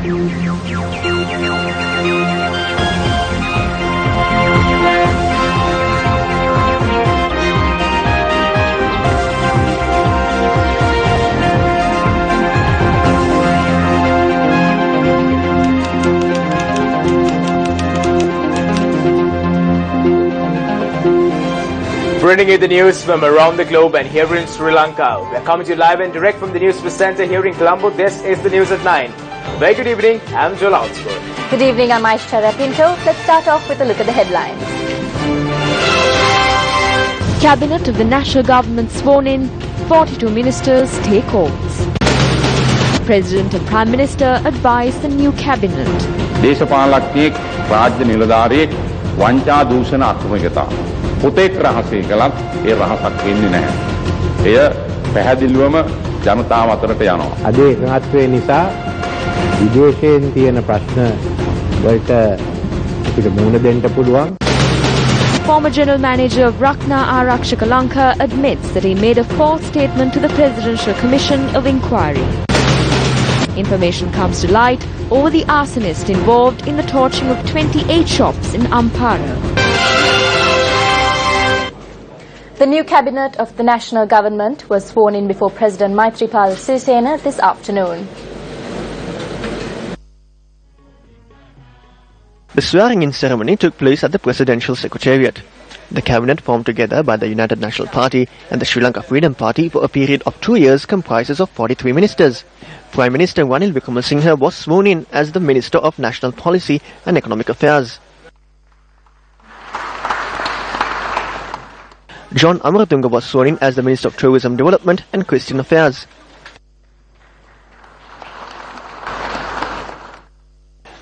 Bringing you the news from around the globe and here in Sri Lanka. We are coming to you live and direct from the Newsfirst Center here in Colombo. This is the news at 9. Very good evening. I'm Joel Outsford. Good evening. I'm Aishwarya Pinto. Let's start off with a look at the headlines. Cabinet of the National Government sworn in, 42 ministers take oaths. President and Prime Minister advise the new cabinet. දේශපාලනඥයෙක් රාජ්‍ය නිලධාරියෙක් වංචා දූෂණ අක්‍රමිකතා පුතෙක් රහසේ කළත් ඒ රහසක් වෙන්නේ නැහැ. එය පැහැදිලිවම ජනතාව අතරට යනවා. අද එකඟත්වයේ නිසා විදේශයෙන් තියෙන ප්‍රශ්න වලට අපිට මුහුණ දෙන්න පුළුවන්. Former General Manager of Rakna Arakshaka Lanka admits that he made a false statement to the Presidential Commission of Inquiry. Information comes to light over the arsonist involved in the torching of 28 shops in Ampara. The new cabinet of the national government was sworn in before President Maithripala Sirisena this afternoon. The swearing-in ceremony took place at the Presidential Secretariat. The cabinet, formed together by the United National Party and the Sri Lanka Freedom Party for a period of 2 years, comprises of 43 ministers. Prime Minister Ranil Wickremesinghe was sworn in as the Minister of National Policy and Economic Affairs. John Amaratunga was sworn in as the Minister of Tourism Development and Christian Affairs.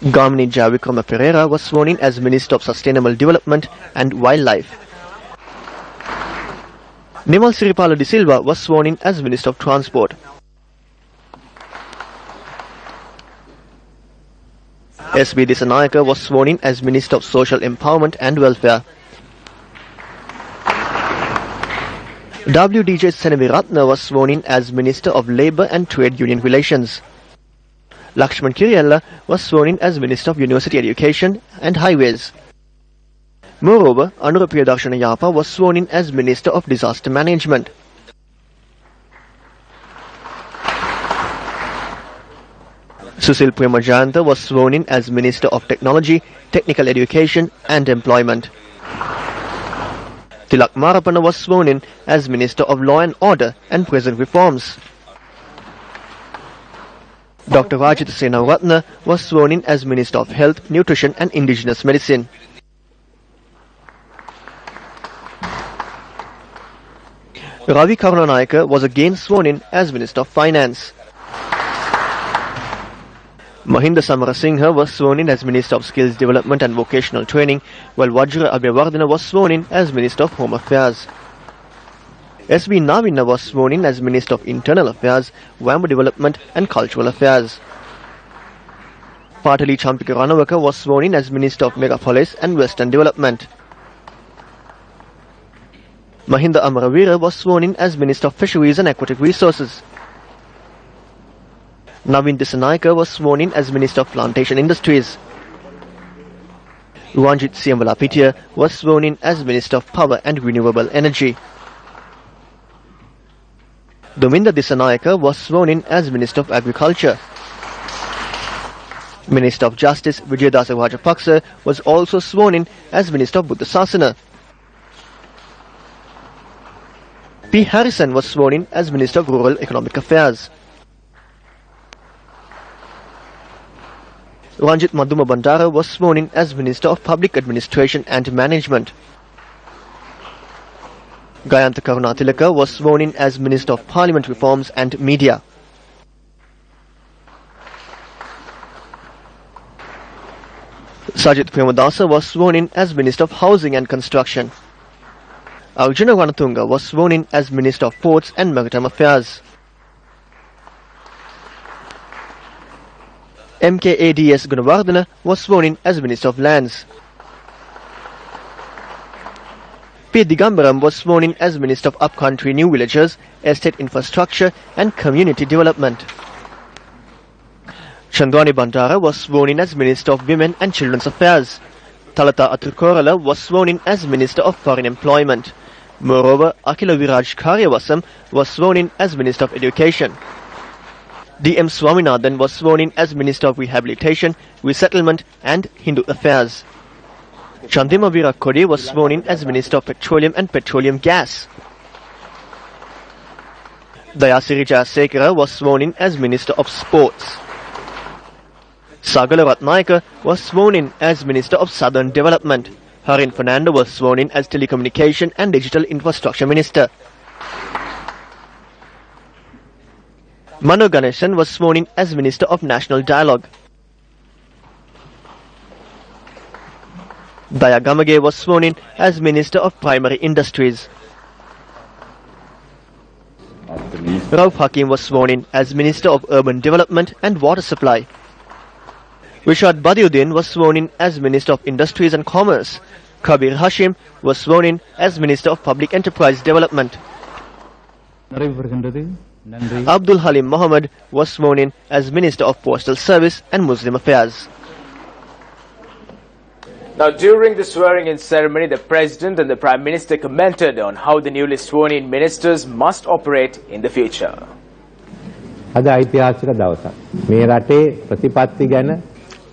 Gamini Jayavikrama Pereira was sworn in as Minister of Sustainable Development and Wildlife. Nimal Siripala de Silva was sworn in as Minister of Transport. S.B. Disanayake was sworn in as Minister of Social Empowerment and Welfare. W.D.J. Senaviratne was sworn in as Minister of Labour and Trade Union Relations. Lakshman Kiriyella was sworn in as Minister of University Education and Highways. Moreover, Anura Priyadarshana Yapa was sworn in as Minister of Disaster Management. Susil Premajayanta was sworn in as Minister of Technology, Technical Education and Employment. Tilak Marapana was sworn in as Minister of Law and Order and Prison Reforms. Dr. Rajit Senaratne was sworn in as Minister of Health, Nutrition and Indigenous Medicine. Ravi Karunanayake was again sworn in as Minister of Finance. Mahinda Samarasinghe was sworn in as Minister of Skills Development and Vocational Training, while Vajra Abhiyawardena was sworn in as Minister of Home Affairs. S.B. Navina was sworn in as Minister of Internal Affairs, Wambo Development and Cultural Affairs. Patali Champika Ranawaka was sworn in as Minister of Megapolis and Western Development. Mahinda Amaravira was sworn in as Minister of Fisheries and Aquatic Resources. Navin Disanayake was sworn in as Minister of Plantation Industries. Ranjit Siambalapitiya was sworn in as Minister of Power and Renewable Energy. Dominda Disanayake was sworn in as Minister of Agriculture. Minister of Justice Vijayadasa Rajapaksa was also sworn in as Minister of Buddha Sasana. P. Harrison was sworn in as Minister of Rural Economic Affairs. Ranjit Madhuma Bandara was sworn in as Minister of Public Administration and Management. Gayantha Karunatilaka was sworn in as Minister of Parliament Reforms and Media. Sajit Premadasa was sworn in as Minister of Housing and Construction. Arjuna Ranatunga was sworn in as Minister of Ports and Maritime Affairs. MKADS Gunawardena was sworn in as Minister of Lands. P. Digambaram was sworn in as Minister of Upcountry New Villages, Estate Infrastructure and Community Development. Chandwani Bandara was sworn in as Minister of Women and Children's Affairs. Talata Athukorala was sworn in as Minister of Foreign Employment. Moreover, Akila Viraj Karyavasam was sworn in as Minister of Education. D.M. Swaminathan was sworn in as Minister of Rehabilitation, Resettlement and Hindu Affairs. Chandima Virakodi was sworn in as Minister of Petroleum and Petroleum Gas. Dayasiri Jayasekara was sworn in as Minister of Sports. Sagala Ratnayaka was sworn in as Minister of Southern Development. Harin Fernando was sworn in as Telecommunication and Digital Infrastructure Minister. Manu Ganeshan was sworn in as Minister of National Dialogue. Daya Gamage was sworn in as Minister of Primary Industries. Rauf Hakim was sworn in as Minister of Urban Development and Water Supply. Rishad Badiuddin was sworn in as Minister of Industries and Commerce. Kabir Hashim was sworn in as Minister of Public Enterprise Development. Abdul Halim Mohammed was sworn in as Minister of Postal Service and Muslim Affairs. Now, during the swearing-in ceremony, the President and the Prime Minister commented on how the newly sworn-in ministers must operate in the future. අද ඓතිහාසික දවසක්. මේ රටේ ප්‍රතිපත්ති ගැන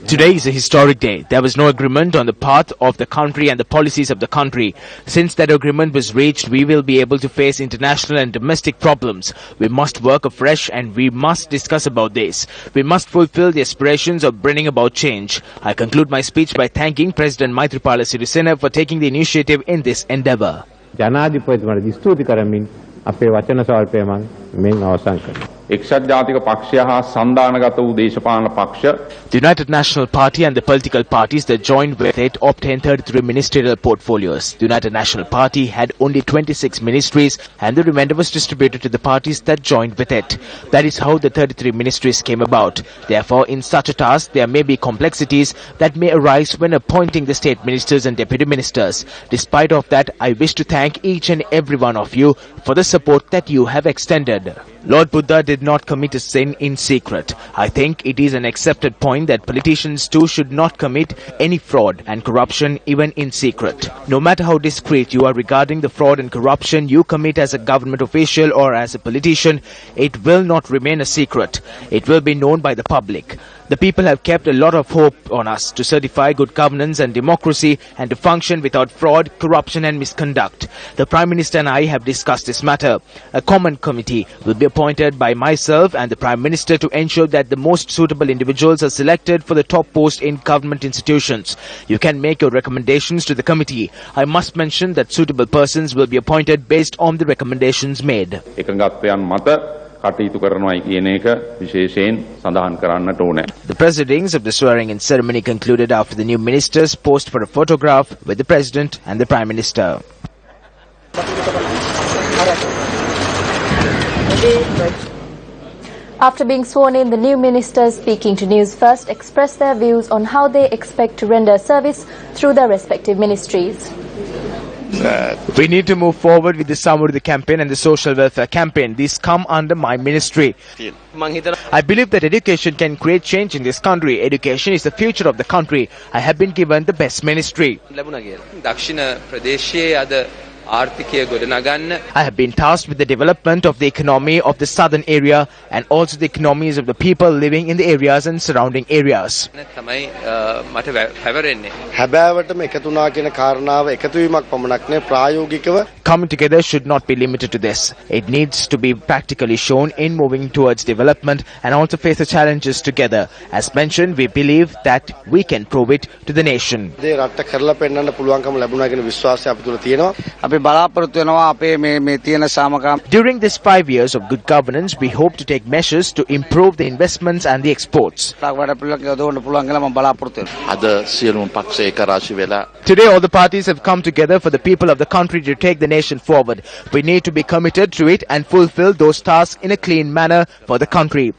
Today is a historic day. There was no agreement on the path of the country and the policies of the country. Since that agreement was reached, we will be able to face international and domestic problems. We must work afresh and we must discuss about this. We must fulfill the aspirations of bringing about change. I conclude my speech by thanking President Maithripala Sirisena for taking the initiative in this endeavour. ජනාධිපතිතුමාට ස්තුති කරමින් අපේ වචන ස්වල්පය මම මෙන් අවසන් කරනවා. එක්සත් ජාතික පක්ෂය හා සන්දානගත වූ දේශපාලන පක්ෂ The United National Party and the political parties that joined with it obtained 33 ministerial portfolios. The United National Party had only 26 ministries and the remainder was distributed to the parties that joined with it. That is how the 33 ministries came about. Therefore, in such a task, there may be complexities that may arise when appointing the state ministers and deputy ministers. Despite of that, I wish to thank each and every one of you for the support that you have extended. Lord Buddha did not commit a sin in secret. I think it is an accepted point that politicians too should not commit any fraud and corruption even in secret. No matter how discreet you are regarding the fraud and corruption you commit as a government official or as a politician, it will not remain a secret. It will be known by the public. The people have kept a lot of hope on us to certify good governance and democracy and to function without fraud, corruption and misconduct. The Prime Minister and I have discussed this matter. A common committee will be appointed by myself and the Prime Minister to ensure that the most suitable individuals are selected for the top post in government institutions. You can make your recommendations to the committee. I must mention that suitable persons will be appointed based on the recommendations made. එකඟත්වයන් මත කටයුතු කරනවායි කියන එක විශේෂයෙන් සඳහන් කරන්නට ඕනේ. The proceedings of the swearing-in ceremony concluded after the new ministers posed for a photograph with the President and the Prime Minister. After being sworn in, the new ministers speaking to Newsfirst expressed their views on how they expect to render service through their respective ministries. We need to move forward with the Samurudhi campaign and the social welfare campaign. These come under my ministry. I believe that education can create change in this country. Education is the future of the country. I have been given the best ministry. I have been tasked with the development of the economy of the southern area and also the economies of the people living in the areas and surrounding areas. Coming together should not be limited to this. It needs to be practically shown in moving towards development and also face the challenges together. As mentioned, we believe that we can prove it to the nation. During these 5 years of good governance, we hope to take measures to improve the investments and the exports. Today, all the parties have come together for the people of the country to take the nation forward. We need to be committed to it and fulfill those tasks in a clean manner for the country.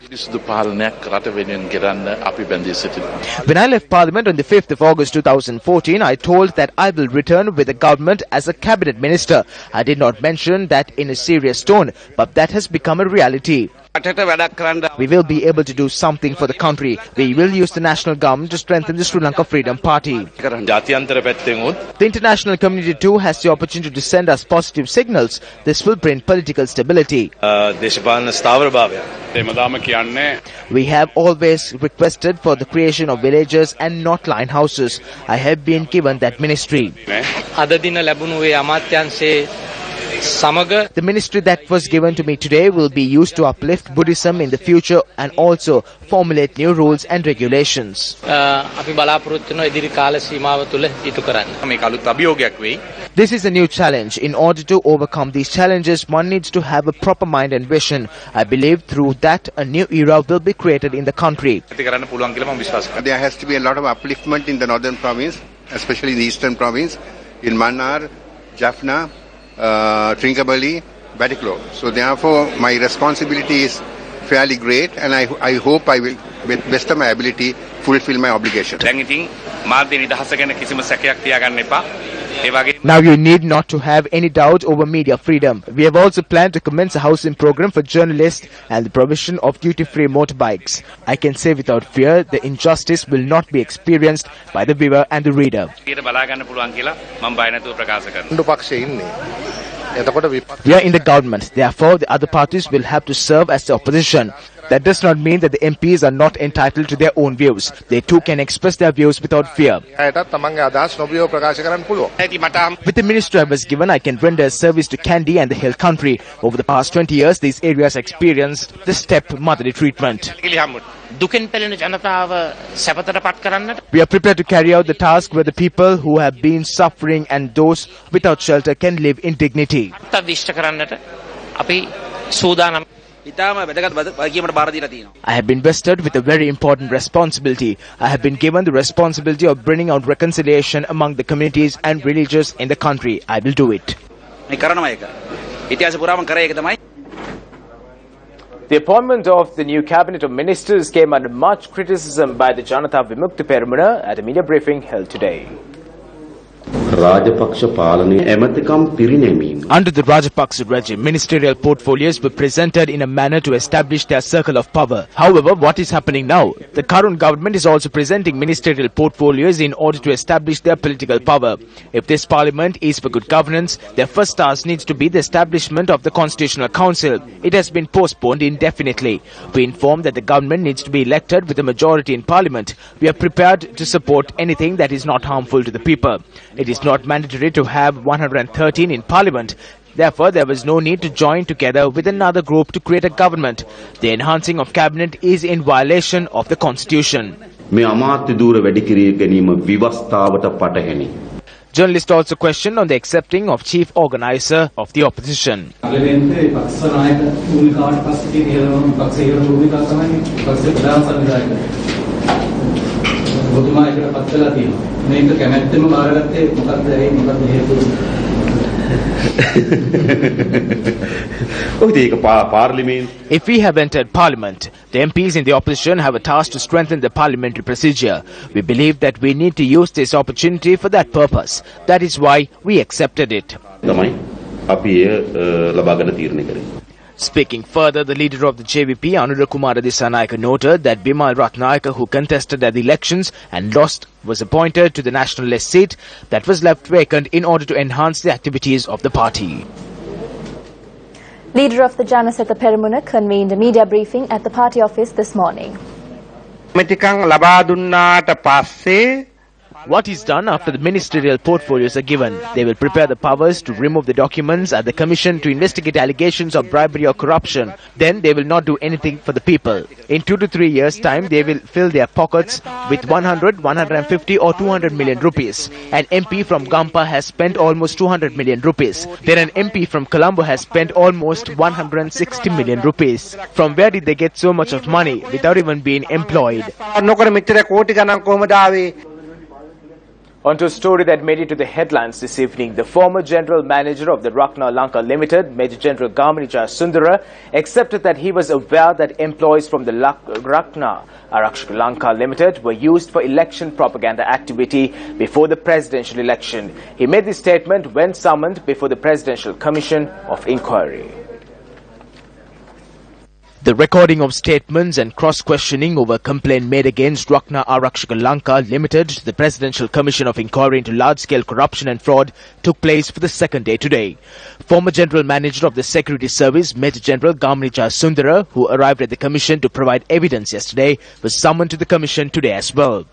When I left Parliament on the 5th of August 2014, I told that I will return with the government as a cabinet minister. I did not mention that in a serious tone, but that has become a reality. We will be able to do something for the country. We will use the national government to strengthen the Sri Lanka Freedom Party. The international community too has the opportunity to send us positive signals. This will bring political stability. We have always requested for the creation of villages and not line houses. I have been given that ministry. The ministry that was given to me today will be used to uplift Buddhism in the future and also formulate new rules and regulations. This is a new challenge. In order to overcome these challenges, one needs to have a proper mind and vision. I believe through that a new era will be created in the country. There has to be a lot of upliftment in the northern province, especially in the eastern province, in Mannar, Jaffna, Trincomalee, Batticaloa. So therefore my responsibility is fairly great and I hope I will, with best of my ability, fulfill my obligation. Now you need not to have any doubt over media freedom. We have also planned to commence a housing program for journalists and the provision of duty-free motorbikes. I can say without fear the injustice will not be experienced by the viewer and the reader. We are in the government, therefore the other parties will have to serve as the opposition. That does not mean that the MPs are not entitled to their own views. They too can express their views without fear. With the ministry I was given, I can render a service to Kandy and the hill country. Over the past 20 years, these areas experienced the step-motherly treatment. We are prepared to carry out the task where the people who have been suffering and those without shelter can live in dignity. I have been vested with a very important responsibility. I have been given the responsibility of bringing out reconciliation among the communities and religions in the country. I will do it. The appointment of the new cabinet of ministers came under much criticism by the Janata Vimukti Peramuna at a media briefing held today. Under the Rajapaksa regime, ministerial portfolios were presented in a manner to establish their circle of power. However, what is happening now? The current government is also presenting ministerial portfolios in order to establish their political power. If this parliament is for good governance, their first task needs to be the establishment of the Constitutional Council. It has been postponed indefinitely. We inform that the government needs to be elected with a majority in parliament. We are prepared to support anything that is not harmful to the people. It is not mandatory to have 113 in parliament. Therefore, there was no need to join together with another group to create a government. The enhancing of cabinet is in violation of the constitution. Journalists also questioned on the accepting of chief organizer of the opposition. If we have entered parliament, the MPs in the opposition have a task to strengthen the parliamentary procedure. We believe that we need to use this opportunity for that purpose. That is why we accepted it. Speaking further, the leader of the JVP, Anurakkumara Dissanayake, noted that Bimal Ratnayake, who contested at the elections and lost, was appointed to the national list seat that was left vacant in order to enhance the activities of the party. Leader of the Janasatha Peramuna convened a media briefing at the party office this morning. What is done after the ministerial portfolios are given? They will prepare the powers to remove the documents at the commission to investigate allegations of bribery or corruption. Then they will not do anything for the people. In 2 to 3 years' time, they will fill their pockets with 100, 150 or 200 million rupees. An MP from Gampa has spent almost 200 million rupees. Then an MP from Colombo has spent almost 160 million rupees. From where did they get so much of money without even being employed? On to a story that made it to the headlines this evening. The former general manager of the Lanka Limited, Major General Gamanija Sundara, accepted that he was aware that employees from the Lanka Limited were used for election propaganda activity before the presidential election. He made this statement when summoned before the Presidential Commission of Inquiry. The recording of statements and cross-questioning over a complaint made against Rakna Arakshaka Lanka Limited, the Presidential Commission of Inquiry into Large-Scale Corruption and Fraud, took place for the second day today. Former General Manager of the Security Service, Major General Gamini Sundara, who arrived at the Commission to provide evidence yesterday, was summoned to the Commission today as well.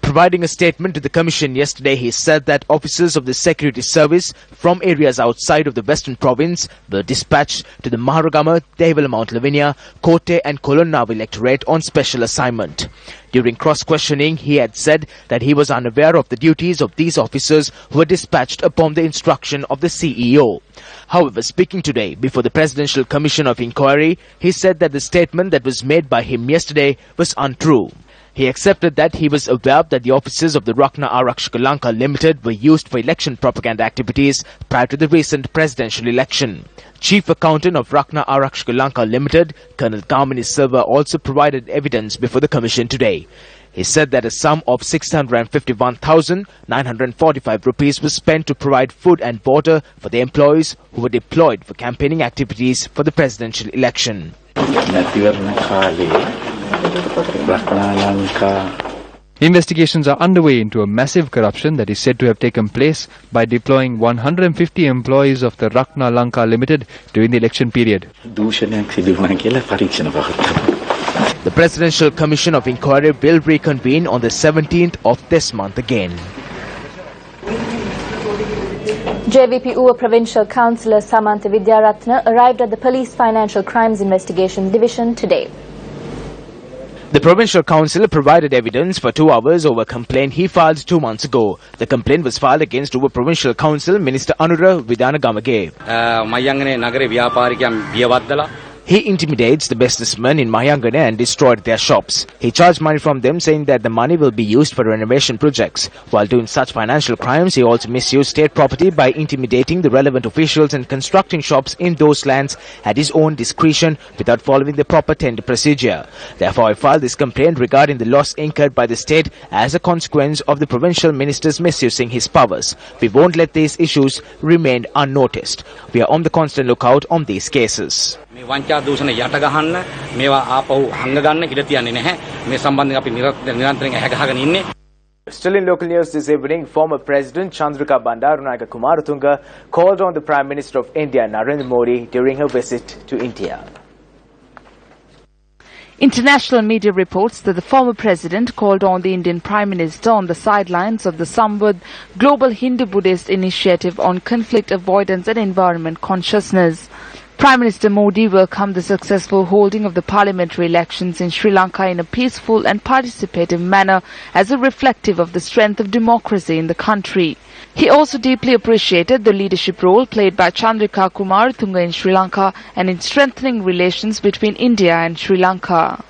Providing a statement to the Commission yesterday, he said that officers of the Security Service from areas outside of the Western Province were dispatched to the Maharagama, Dehiwala Mount Lavinia, Kotte and Kolonnav electorate on special assignment. During cross-questioning, he had said that he was unaware of the duties of these officers who were dispatched upon the instruction of the CEO. However, speaking today before the Presidential Commission of Inquiry, he said that the statement that was made by him yesterday was untrue. He accepted that he was aware that the offices of the Rakna Arakshaka Lanka Limited were used for election propaganda activities prior to the recent presidential election. Chief Accountant of Rakna Arakshaka Lanka Limited, Colonel Gamini Silva, also provided evidence before the Commission today. He said that a sum of 651,945 rupees was spent to provide food and water for the employees who were deployed for campaigning activities for the presidential election. Investigations are underway into a massive corruption that is said to have taken place by deploying 150 employees of the Rakna Lanka Limited during the election period. The Presidential Commission of Inquiry will reconvene on the 17th of this month again. JVP Uva Provincial Councillor Samantha Vidyaratna arrived at the Police Financial Crimes Investigation Division today. The Provincial Council provided evidence for 2 hours over a complaint he filed 2 months ago. The complaint was filed against Uva Provincial Council Minister Anura Vidanagamage. He intimidates the businessmen in Mahayangane and destroyed their shops. He charged money from them, saying that the money will be used for renovation projects. While doing such financial crimes, he also misused state property by intimidating the relevant officials and constructing shops in those lands at his own discretion without following the proper tender procedure. Therefore, I filed this complaint regarding the loss incurred by the state as a consequence of the provincial ministers misusing his powers. We won't let these issues remain unnoticed. We are on the constant lookout on these cases. දූෂණ යට ගහන්න මේවා ආපහු හංග ගන්න ඉඩ තියන්නේ නැහැ මේ සම්බන්ධයෙන් අපි නිරන්තරයෙන් ඇහැගහගෙන ඉන්නේ. Still in local news this evening, former President Chandrika Bandaranaike Kumaratunga called on the Prime Minister of India Narendra Modi during her visit to India. International media reports that the former president called on the Indian Prime Minister on the sidelines of the Samvad Global Hindu-Buddhist Initiative on Conflict Avoidance and Environment Consciousness. Prime Minister Modi welcomed the successful holding of the parliamentary elections in Sri Lanka in a peaceful and participative manner as a reflective of the strength of democracy in the country. He also deeply appreciated the leadership role played by Chandrika Kumaratunga in Sri Lanka and in strengthening relations between India and Sri Lanka.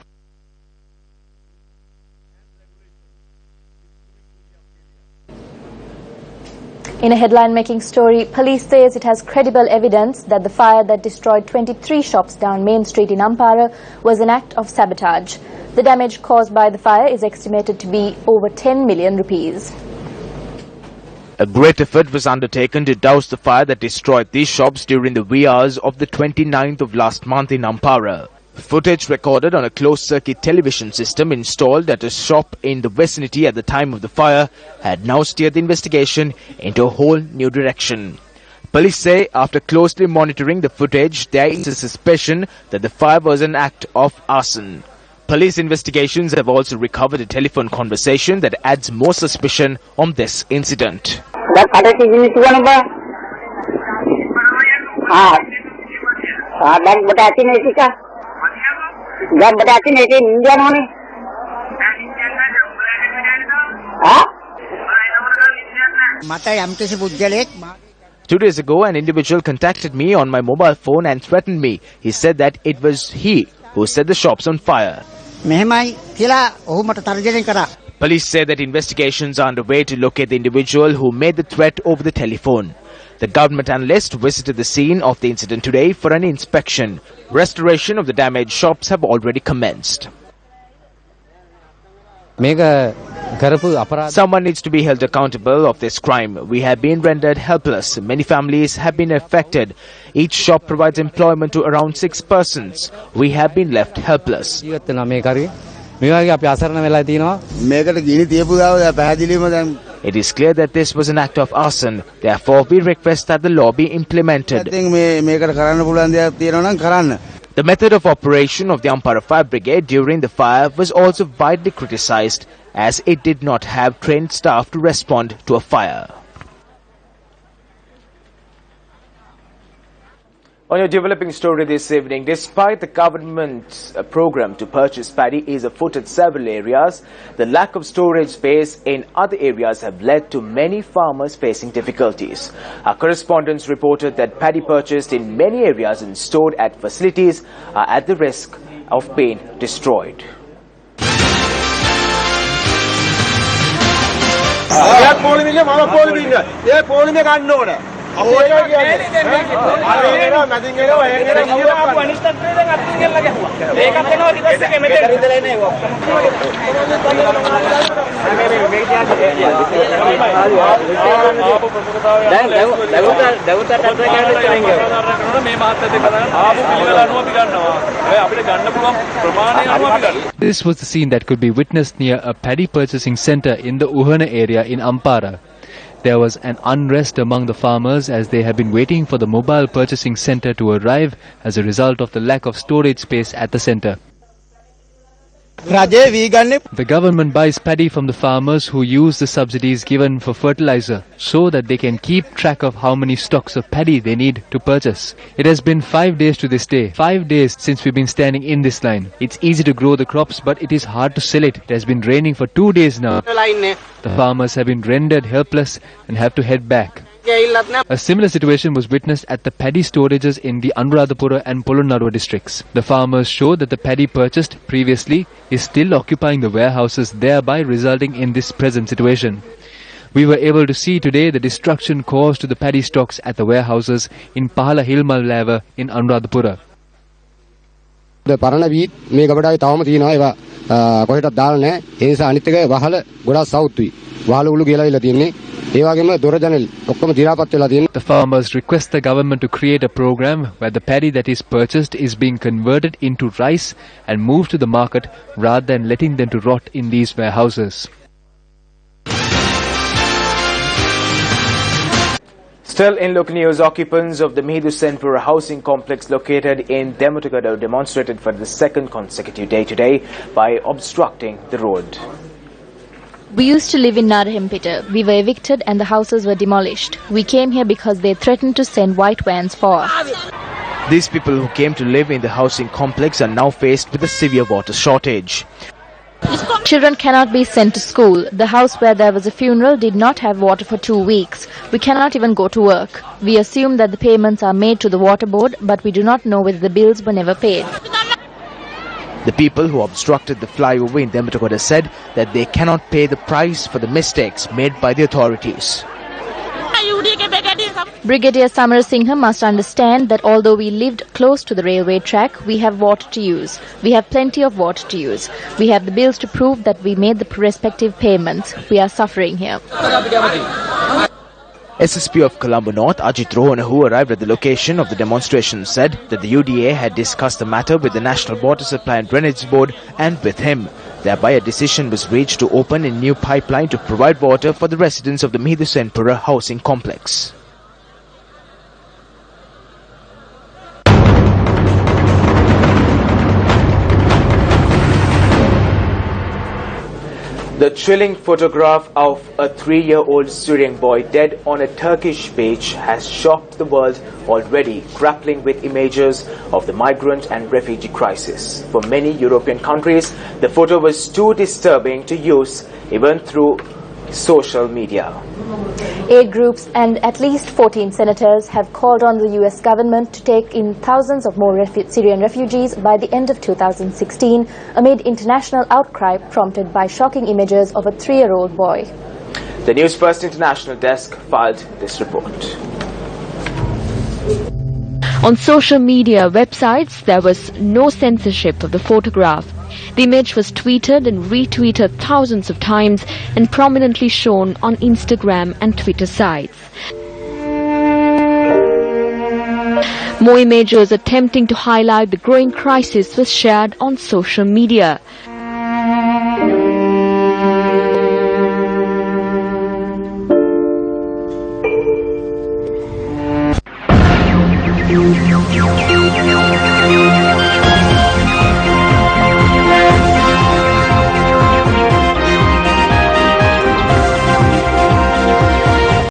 In a headline-making story, police says it has credible evidence that the fire that destroyed 23 shops down Main Street in Ampara was an act of sabotage. The damage caused by the fire is estimated to be over 10 million rupees. A great effort was undertaken to douse the fire that destroyed these shops during the wee hours of the 29th of last month in Ampara. Footage recorded on a closed-circuit television system installed at a shop in the vicinity at the time of the fire had now steered the investigation into a whole new direction. Police say after closely monitoring the footage, there is a suspicion that the fire was an act of arson. Police investigations have also recovered a telephone conversation that adds more suspicion on this incident. जब बताते नहीं थे Indian होने 2 days ago, an individual contacted me on my mobile phone and threatened me. He said that it was he who set the shops on fire. Police say that investigations are underway to locate the individual who made the threat over the telephone. The government analyst visited the scene of the incident today for an inspection. Restoration of the damaged shops have already commenced. Someone needs to be held accountable of this crime. We have been rendered helpless. Many families have been affected. Each shop provides employment to around 6 persons. We have been left helpless. It is clear that this was an act of arson. Therefore, we request that the law be implemented. The method of operation of the Ampara Fire Brigade during the fire was also widely criticized, as it did not have trained staff to respond to a fire. On your developing story this evening, despite the government's program to purchase paddy is afoot at several areas, the lack of storage space in other areas have led to many farmers facing difficulties. Our correspondents reported that paddy purchased in many areas and stored at facilities are at the risk of being destroyed. This was the scene that could be witnessed near a paddy purchasing centre in the Uhana area in Ampara. There was an unrest among the farmers as they have been waiting for the mobile purchasing centre to arrive as a result of the lack of storage space at the centre. The government buys paddy from the farmers who use the subsidies given for fertilizer so that they can keep track of how many stocks of paddy they need to purchase. It has been 5 days to this day. 5 days since we've been standing in this line. It's easy to grow the crops, but it is hard to sell it. It has been raining for 2 days now. The farmers have been rendered helpless and have to head back. A similar situation was witnessed at the paddy storages in the Anuradhapura and Polonnaruwa districts. The farmers show that the paddy purchased previously is still occupying the warehouses, thereby resulting in this present situation. We were able to see today the destruction caused to the paddy stocks at the warehouses in Pahala Hilmal Lava in Anuradhapura. The Parana wheat මේ ගබඩාවේ තවම තියෙනවා ඒවා කොහෙටවත් දාලා නැහැ ඒ නිසා අනිත් එක වහල ගොඩක් සවුත්තුයි වහල උළු ගිලවිලා තියෙන්නේ ඒ වගේම දොර ජනෙල් ඔක්කොම දිරාපත් වෙලා තියෙන්නේ. The farmers request the government to create a program where the paddy that is purchased is being converted into rice and moved to the market rather than letting them to rot in these warehouses. Still in local news, occupants of the Mihidu Senpura housing complex located in Demutagada demonstrated for the second consecutive day today by obstructing the road. We used to live in Narahempita. We were evicted and the houses were demolished. We came here because they threatened to send white vans for us. These people who came to live in the housing complex are now faced with a severe water shortage. Children cannot be sent to school. The house where there was a funeral did not have water for 2 weeks. We cannot even go to work. We assume that the payments are made to the water board, but we do not know whether the bills were never paid. The people who obstructed the flyover in Demutagada said that they cannot pay the price for the mistakes made by the authorities. Brigadier Samarasinghe must understand that although we lived close to the railway track, we have water to use. We have plenty of water to use. We have the bills to prove that we made the respective payments. We are suffering here. SSP of Colombo North, Ajit Rohana, who arrived at the location of the demonstration, said that the UDA had discussed the matter with the National Water Supply and Drainage Board and with him. Thereby a decision was reached to open a new pipeline to provide water for the residents of the Mihidu Senpura housing complex. The chilling photograph of a 3-year-old Syrian boy dead on a Turkish beach has shocked the world already, grappling with images of the migrant and refugee crisis. For many European countries, the photo was too disturbing to use even through social media. 8 groups and at least 14 senators have called on the US government to take in thousands of more Syrian refugees by the end of 2016 amid international outcry prompted by shocking images of a 3-year-old boy. The Newsfirst International desk filed this report. On social media websites, there was no censorship of the photograph. The image was tweeted and retweeted thousands of times and prominently shown on Instagram and Twitter sites. More images attempting to highlight the growing crisis was shared on social media.